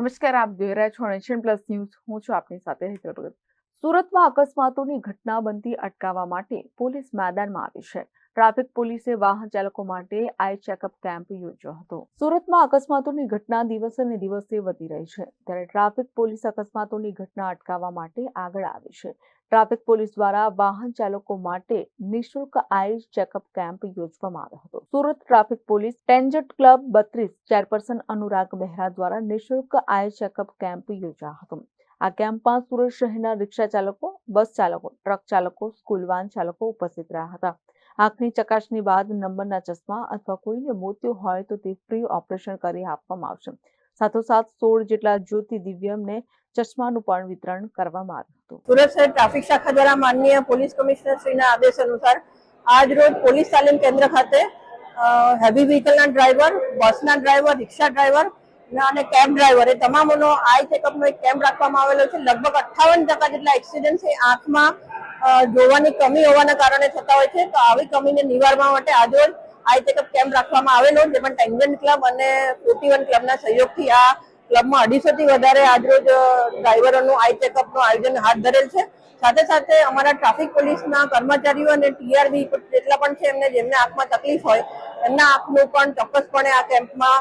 નમસ્કાર, આપ જોઈ રહ્યા છો નેશન પ્લસ ન્યૂઝ. હું છું આપની સાથે હેતલ ભગત. સુરતમાં અકસ્માતોની ઘટના બનતી અટકાવવા માટે પોલીસ મેદાનમાં આવી છે. ટ્રાફિક પોલીસે વાહન ચાલકો માટે આઈ ચેકઅપ કેમ્પ યોજ્યો હતો. સુરતમાં અકસ્માતોની ઘટના દિવસે ને દિવસે વધી રહી છે, ત્યારે ટ્રાફિક પોલીસ અકસ્માતોની ઘટના અટકાવવા માટે આગળ આવી છે. ટ્રાફિક પોલીસ દ્વારા વાહન ચાલકો માટે નિઃશુલ્ક આઈ ચેકઅપ કેમ્પ યોજવામાં આવ્યો હતો. Surat traffic police tangent club 32 chairperson Anurag Mehra દ્વારા નિઃશુલ્ક આઈ ચેકઅપ કેમ્પ યોજાયો હતો. આ કેમ્પમાં સુરત શહેરના રિક્ષા ચાલકો, બસ ચાલકો, ટ્રક ચાલકો, સ્કૂલ વાન ચાલકો ઉપસ્થિત રહ્યા હતા. આંખની ચકાસણી બાદ નંબરના ચશ્મા અથવા કોઈને મોતિયો હોય તો તે ફ્રી ઓપરેશન કરી આપવામાં આવશે. સાથોસાથ 16 જેટલા જ્યોતિ દિવ્યમને ચશ્માનું પણ વિતરણ કરવામાં આવ્યું હતું. સુરત શહેર ટ્રાફિક શાખા દ્વારા માનનીય પોલીસ કમિશનર શ્રીના આદેશ અનુસાર આજ રોજ પોલીસ તાલીમ કેન્દ્ર ખાતે હેવી વ્હીકલના ડ્રાઈવર, બસના ડ્રાઈવર, રિક્ષા ડ્રાઈવર અને કેબ ડ્રાઈવર એ તમામનો આઈ ચેકઅપનો એક કેમ્પ રાખવામાં આવેલો છે. લગભગ 58% જેટલા એક્સિડન્ટ એ આંખમાં જોવાની કમી હોવાના કારણે થતા હોય છે. તો આવી કમીને નિવારવા માટે આજરોજ આઈ ચેકઅપ કેમ્પ રાખવામાં આવેલો, જેમાં ટેન્જન્ટ ક્લબ અને 41 ક્લબના સહયોગથી આ ક્લબમાં 250 થી વધારે આજરોજ ડ્રાઈવરોનું આઈ ચેકઅપનું આયોજન હાથ ધરેલ છે. સાથે સાથે અમારા ટ્રાફિક પોલીસના કર્મચારીઓ અને ટીઆરબી જેટલા પણ છે જેમને આંખમાં તકલીફ હોય એમના આંખનું પણ ચોક્કસપણે આ કેમ્પમાં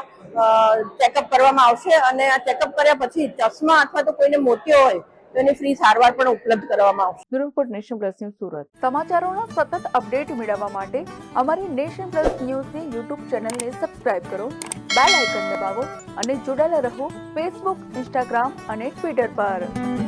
ચેકઅપ કરવામાં આવશે અને આ ચેકઅપ કર્યા પછી ચશ્મા અથવા તો કોઈને મોતિયો હોય તો એની ફ્રી સારવાર પણ ઉપલબ્ધ કરવામાં આવશે. Bureau report, nation plus news, Surat. સમાચારોના સતત અપડેટ મેળવવા માટે અમારી નેશન પ્લસ ન્યૂઝની યુટ્યુબ ચેનલને સબસ્ક્રાઇબ કરો, બેલ આઇકન દબાવો અને જોડાયેલા રહો ફેસબુક, ઇન્સ્ટાગ્રામ અને ટ્વિટર પર.